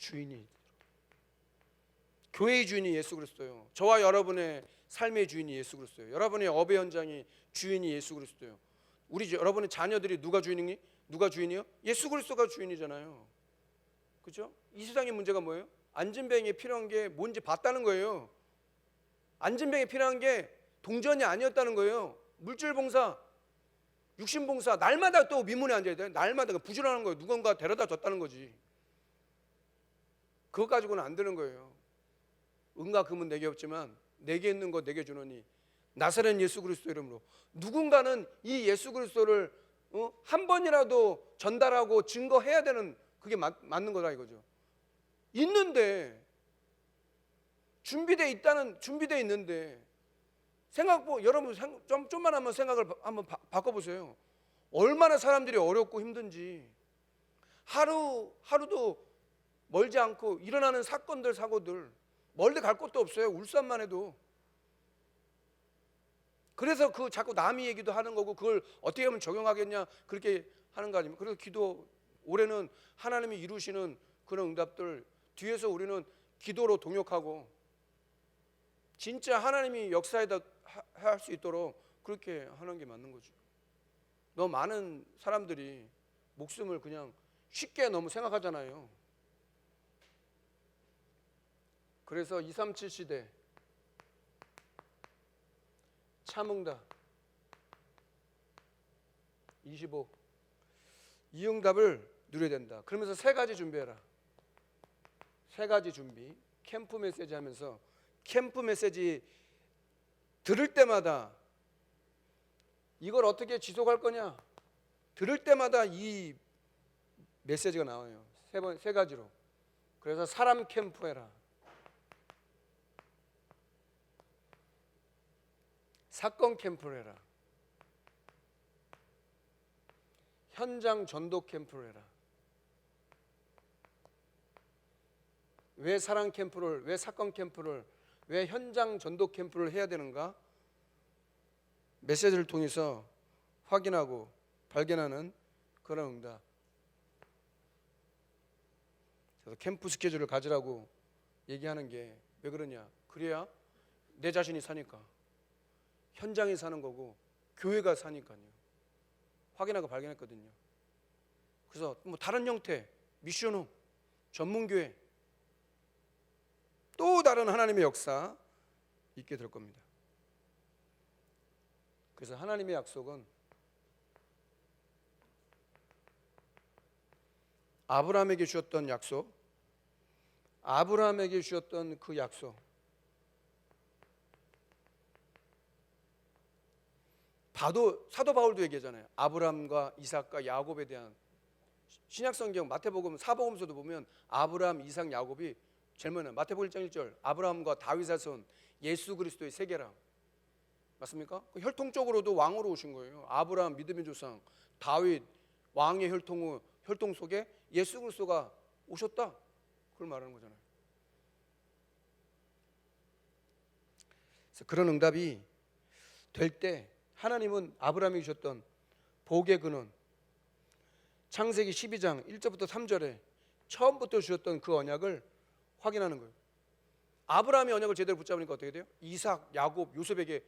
교회의 주인이 예수 그리스도요. 저와 여러분의 삶의 주인이 예수 그리스도요. 여러분의 업의 현장이 주인이 예수 그리스도요. 여러분의 자녀들이 누가 주인이요? 예수 그리스도가 주인이잖아요. 그렇죠? 이 세상의 문제가 뭐예요? 안진뱅이에 필요한 게 뭔지 봤다는 거예요. 안진뱅이에 필요한 게 동전이 아니었다는 거예요. 물질 봉사, 육신 봉사, 날마다 또 민문에 앉아야 돼요. 날마다 부지런한 거예요. 누군가 데려다 줬다는 거지. 그것 가지고는 안 되는 거예요. 은과 금은 내게 없지만 내게 있는 것 내게 주노니 나사렛 예수 그리스도 이름으로. 누군가는 이 예수 그리스도를 한 번이라도 전달하고 증거해야 되는, 그게 맞는 거다 이거죠. 있는데, 준비되어 있는데, 여러분 좀만 한번 생각을 한번 바꿔보세요. 얼마나 사람들이 어렵고 힘든지. 하루도 멀지 않고 일어나는 사건들, 사고들, 멀리 갈 곳도 없어요. 울산만 해도. 그래서 자꾸 남의 얘기도 하는 거고, 그걸 어떻게 하면 적용하겠냐, 그렇게 하는 거 아닙니까? 그래서 올해는 하나님이 이루시는 그런 응답들 뒤에서 우리는 기도로 동역하고, 진짜 하나님이 역사에다 할 수 있도록 그렇게 하는 게 맞는 거죠. 너무 많은 사람들이 목숨을 그냥 쉽게 너무 생각하잖아요. 그래서 237 시대 참응답 25, 이 응답을 누려야 된다. 그러면서 세 가지 준비해라. 세 가지 준비. 캠프 메시지 하면서, 캠프 메시지 들을 때마다 이걸 어떻게 지속할 거냐, 들을 때마다 이 메시지가 나와요. 세 가지로. 그래서 사람 캠프해라, 사건 캠프를 해라, 현장 전도 캠프를 해라. 왜 사랑 캠프를, 왜 사건 캠프를, 왜 현장 전도 캠프를 해야 되는가? 메시지를 통해서 확인하고 발견하는 그런 응답. 그래서 캠프 스케줄을 가지라고 얘기하는 게 왜 그러냐? 그래야 내 자신이 사니까, 현장에 사는 거고 교회가 사니까요. 확인하고 발견했거든요. 그래서 뭐 다른 형태, 미션홈, 전문교회, 또 다른 하나님의 역사 있게 될 겁니다. 그래서 하나님의 약속은 아브라함에게 주셨던 약속, 아브라함에게 주셨던 그 약속, 사도 바울도 얘기하잖아요. 아브라함과 이삭과 야곱에 대한, 신약성경 마태복음 사복음서도 보면 아브라함, 이삭, 야곱이 제일 많아요. 마태복음 1장 1절 아브라함과 다윗의 손 예수 그리스도의 세계라. 맞습니까? 혈통적으로도 왕으로 오신 거예요. 아브라함 믿음의 조상, 다윗 왕의 혈통 속에 예수 그리스도가 오셨다. 그걸 말하는 거잖아요. 그래서 그런 응답이 될 때 하나님은 아브라함이 주셨던 복의 근원, 창세기 12장 1절부터 3절에 처음부터 주셨던 그 언약을 확인하는 거예요. 아브라함이 언약을 제대로 붙잡으니까 어떻게 돼요? 이삭, 야곱, 요셉에게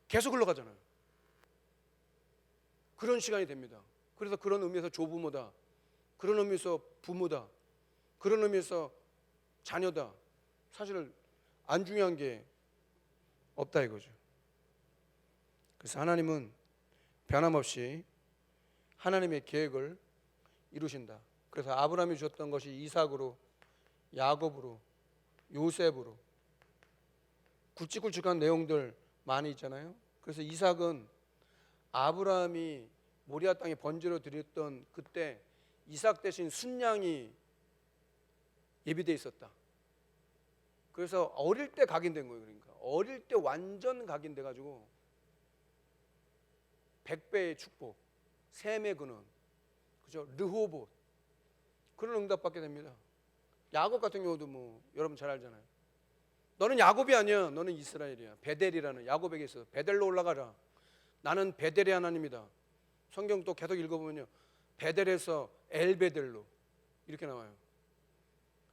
계속 흘러가잖아요. 그런 시간이 됩니다. 그래서 그런 의미에서 조부모다, 그런 의미에서 부모다, 그런 의미에서 자녀다. 사실 안 중요한 게 없다 이거죠. 그래서 하나님은 변함없이 하나님의 계획을 이루신다. 그래서 아브라함이 주셨던 것이 이삭으로, 야곱으로, 요셉으로 굵직굵직한 내용들 많이 있잖아요. 그래서 이삭은 아브라함이 모리아 땅에 번제로 드렸던 그때 이삭 대신 순양이 예비되어 있었다. 그래서 어릴 때 각인된 거예요. 그러니까 어릴 때 완전 각인돼 가지고 100배의 축복, 셈의 근원, 그죠? 르호봇, 그런 응답 받게 됩니다. 야곱 같은 경우도 뭐 여러분 잘 알잖아요. 너는 야곱이 아니야, 너는 이스라엘이야. 베델이라는 야곱에게 있어. 베델로 올라가라. 나는 베델의 하나님이다. 성경 또 계속 읽어보면요, 베델에서 엘베델로 이렇게 나와요.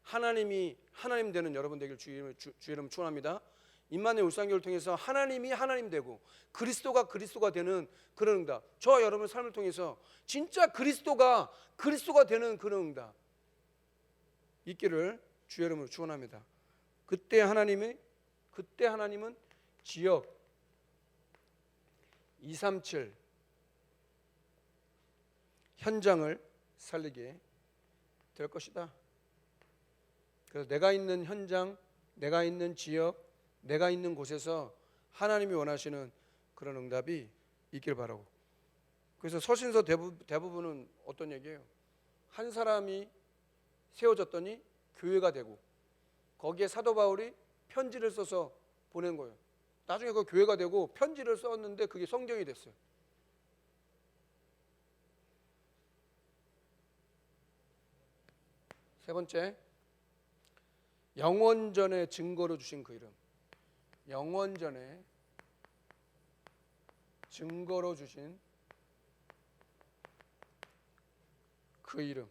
하나님이 하나님 되는 여러분 되길 주 이름 축원합니다. 임마누엘 울산교회를 통해서 하나님이 하나님 되고 그리스도가 되는 그런 응답, 저와 여러분의 삶을 통해서 진짜 그리스도가 되는 그런 응답 있기를 주 이름으로 축원합니다. 그때 하나님은 지역 237 현장을 살리게 될 것이다. 그래서 내가 있는 현장, 내가 있는 지역, 내가 있는 곳에서 하나님이 원하시는 그런 응답이 있길 바라고. 그래서 서신서 대부분은 어떤 얘기예요? 한 사람이 세워졌더니 교회가 되고 거기에 사도 바울이 편지를 써서 보낸 거예요. 나중에 그 교회가 되고 편지를 썼는데 그게 성경이 됐어요. 세 번째, 영원전에 증거로 주신 그 이름. 영원전에 증거로 주신 그 이름.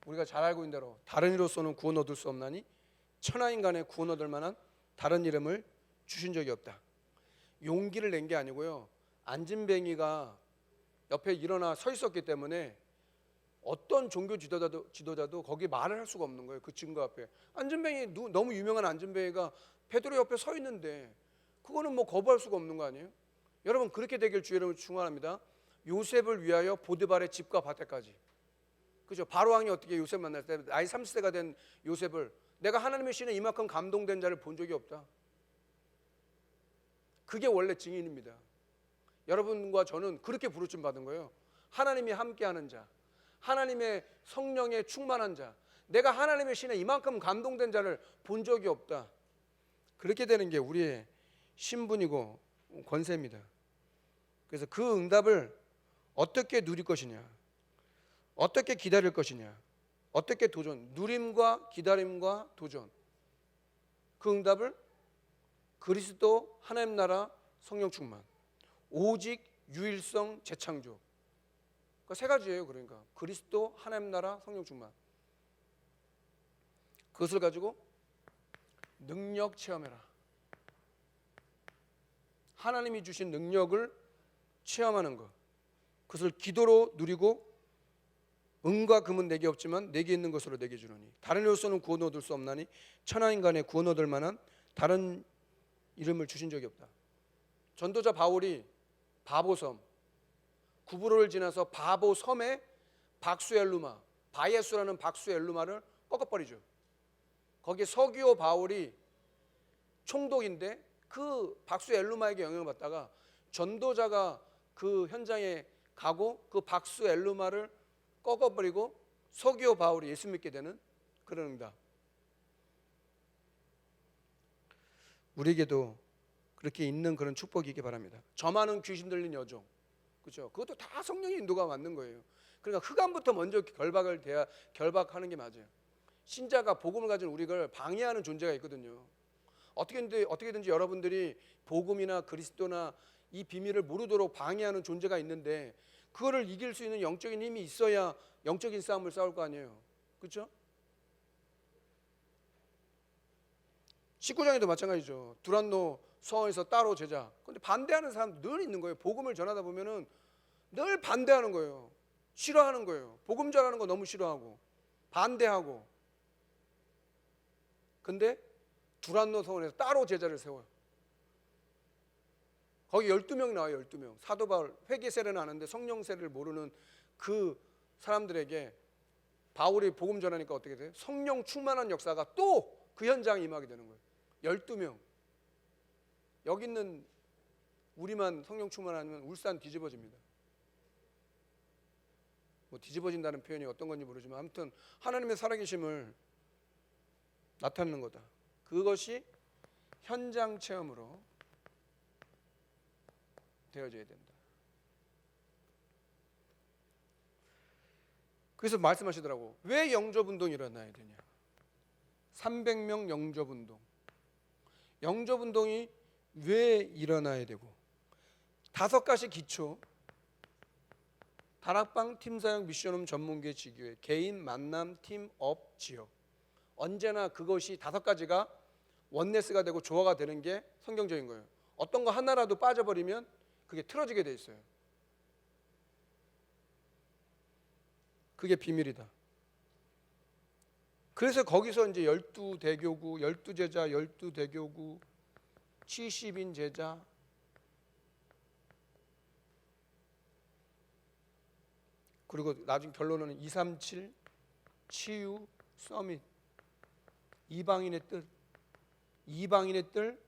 우리가 잘 알고 있는 대로 다른 이로서는 구원 얻을 수 없나니 천하인간의 구원 얻을 만한 다른 이름을 주신 적이 없다. 용기를 낸 게 아니고요, 안진뱅이가 옆에 일어나 서 있었기 때문에 어떤 종교 지도자도 거기 말을 할 수가 없는 거예요. 그 증거 앞에 안진뱅이, 너무 유명한 안진뱅이가 베드로 옆에 서 있는데 그거는 뭐 거부할 수가 없는 거 아니에요? 여러분, 그렇게 되길 주 여러분 축원합니다. 요셉을 위하여 보드발의 집과 밭에까지, 그죠? 바로 왕이 어떻게 요셉 만날 때 나이 30세가 된 요셉을, 내가 하나님의 신에 이만큼 감동된 자를 본 적이 없다. 그게 원래 증인입니다. 여러분과 저는 그렇게 부르심 받은 거예요. 하나님이 함께하는 자, 하나님의 성령에 충만한 자, 내가 하나님의 신에 이만큼 감동된 자를 본 적이 없다. 그렇게 되는 게 우리의 신분이고 권세입니다. 그래서 그 응답을 어떻게 누릴 것이냐, 어떻게 기다릴 것이냐, 어떻게 도전, 누림과 기다림과 도전, 그 응답을 그리스도, 하나님 나라, 성령 충만, 오직 유일성, 재창조, 그러니까 세 가지예요. 그러니까 그리스도, 하나님 나라, 성령 충만, 그것을 가지고 능력 체험해라. 하나님이 주신 능력을 체험하는 것, 그것을 기도로 누리고 은과 금은 내게 없지만 내게 있는 것으로 내게 주노니 다른 이로서는 구원 얻을 수 없나니 천하인간의 구원 얻을 만한 다른 이름을 주신 적이 없다. 전도자 바울이 바보섬, 구브로를 지나서 바보섬에 박수엘루마, 바예수라는 박수엘루마를 꺾어버리죠. 거기에 서기오 바울이 총독인데 그 박수엘루마에게 영향을 받다가 전도자가 그 현장에 가고 그 박수엘루마를 꺾어버리고 서기오 바울이 예수 믿게 되는 그런 응답. 우리에게도 그렇게 있는 그런 축복이 있기 바랍니다. 저 많은 귀신 들린 여종, 그렇죠? 그것도 다 성령의 인도가 맞는 거예요. 그러니까 흑암부터 먼저 결박하는 게 맞아요. 신자가 복음을 가진 우리를 방해하는 존재가 있거든요. 어떻게든지 여러분들이 복음이나 그리스도나 이 비밀을 모르도록 방해하는 존재가 있는데, 그거를 이길 수 있는 영적인 힘이 있어야 영적인 싸움을 싸울 거 아니에요. 그렇죠? 19장에도 마찬가지죠. 두란노 성에서 따로 제자. 근데 반대하는 사람 늘 있는 거예요. 복음을 전하다 보면은 늘 반대하는 거예요. 싫어하는 거예요. 복음 전하는 거 너무 싫어하고 반대하고. 근데 두란노 성원에서 따로 제자를 세워요. 거기 12명 나와요. 12명. 사도 바울 회개 세례는 아는데 성령 세례를 모르는 그 사람들에게 바울이 복음 전하니까 어떻게 돼요? 성령 충만한 역사가 또 그 현장에 임하게 되는 거예요. 12명. 여기 있는 우리만 성령 충만하면 울산 뒤집어집니다. 뭐 뒤집어진다는 표현이 어떤 건지 모르지만 아무튼 하나님의 살아계심을 나타내는 거다. 그것이 현장 체험으로 되어져야 된다. 그래서 말씀하시더라고. 왜 영접운동이 일어나야 되냐. 300명 영접운동. 영접운동이 왜 일어나야 되고, 5가지 기초, 다락방, 팀사역, 미션홈, 전문교회, 지교회, 개인, 만남, 팀, 업, 지역. 언제나 그것이 5가지가 원네스가 되고 조화가 되는 게 성경적인 거예요. 어떤 거 하나라도 빠져버리면 그게 틀어지게 돼 있어요. 그게 비밀이다. 그래서 거기서 이제 12대교구, 12제자, 12대교구, 70인 제자, 그리고 나중 결론은 237 치유 서밋. 이방인의 뜰, 이방인의 뜰,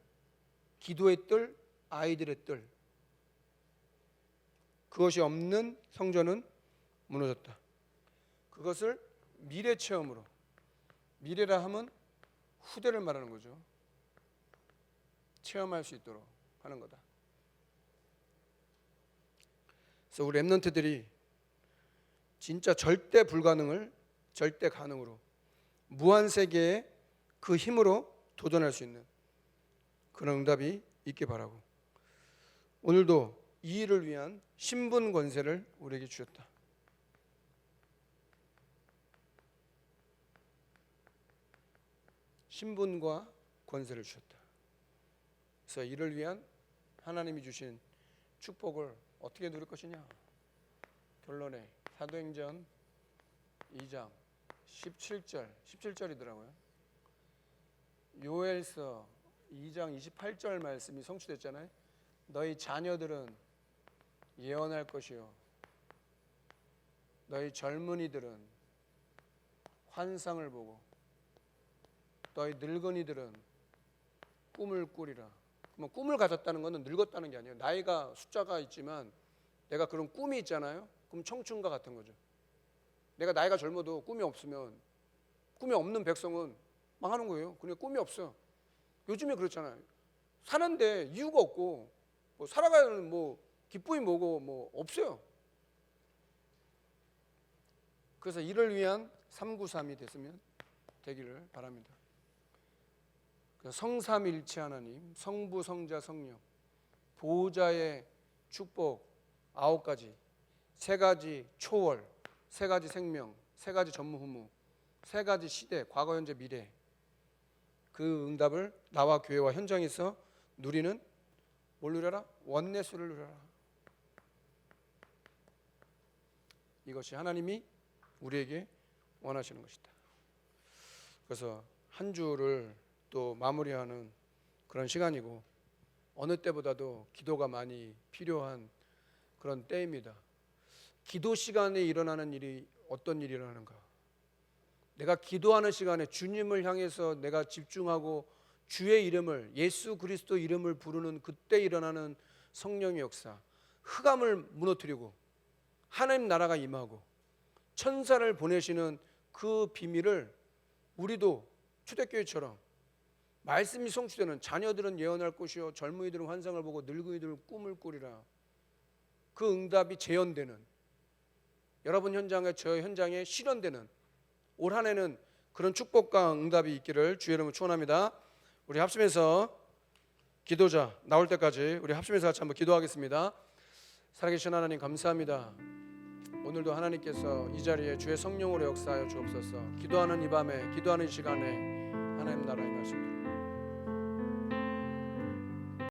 기도의 뜰, 아이들의 뜰. 그것이 없는 성전은 무너졌다. 그것을 미래 체험으로, 미래라 하면 후대를 말하는 거죠. 체험할 수 있도록 하는 거다. 그래서 우리 랩런트들이 진짜 절대 불가능을 절대 가능으로, 무한 세계의 그 힘으로 도전할 수 있는 그런 응답이 있길 바라고, 오늘도 이 일을 위한 신분 권세를 우리에게 주셨다. 신분과 권세를 주셨다. 그래서 이를 위한 하나님이 주신 축복을 어떻게 누릴 것이냐. 결론에 사도행전 2장 17절이더라고요. 요엘서 2장 28절 말씀이 성취됐잖아요. 너희 자녀들은 예언할 것이요, 너희 젊은이들은 환상을 보고, 너희 늙은이들은 꿈을 꾸리라. 그러면 꿈을 가졌다는 것은 늙었다는 게 아니에요. 나이가 숫자가 있지만 내가 그런 꿈이 있잖아요. 그럼 청춘과 같은 거죠. 내가 나이가 젊어도 꿈이 없으면, 꿈이 없는 백성은 망하는 거예요. 그러니까 꿈이 없어. 요즘에 그렇잖아요. 사는데 이유가 없고, 뭐 살아가는 뭐 기쁨이 뭐고 뭐 없어요. 그래서 이를 위한 393이 됐으면 되기를 바랍니다. 성삼일체 하나님, 성부, 성자, 성령, 보호자의 축복 9가지, 3가지 초월, 3가지 생명, 3가지 전무후무, 3가지 시대, 과거, 현재, 미래. 그 응답을 나와 교회와 현장에서 누리는, 뭘 누려라? 원내수를 누려라. 이것이 하나님이 우리에게 원하시는 것이다. 그래서 한 주를 또 마무리하는 그런 시간이고, 어느 때보다도 기도가 많이 필요한 그런 때입니다. 기도 시간에 일어나는 일이 어떤 일이 일어나는가? 내가 기도하는 시간에 주님을 향해서 내가 집중하고 주의 이름을, 예수 그리스도 이름을 부르는 그때 일어나는 성령의 역사, 흑암을 무너뜨리고 하나님 나라가 임하고 천사를 보내시는 그 비밀을 우리도 초대교회처럼 말씀이 성취되는, 자녀들은 예언할 것이요, 젊은이들은 환상을 보고 늙은이들은 꿈을 꾸리라. 그 응답이 재현되는, 여러분 현장에 저 현장에 실현되는 올 한 해는 그런 축복과 응답이 있기를 주의 이름으로 축원합니다. 우리 합심해서 기도자 나올 때까지 우리 합심해서 같이 한번 기도하겠습니다. 살아계신 하나님 감사합니다. 오늘도 하나님께서 이 자리에 주의 성령으로 역사하여 주옵소서. 기도하는 이 밤에, 기도하는 이 시간에 하나님 나라의 말씀을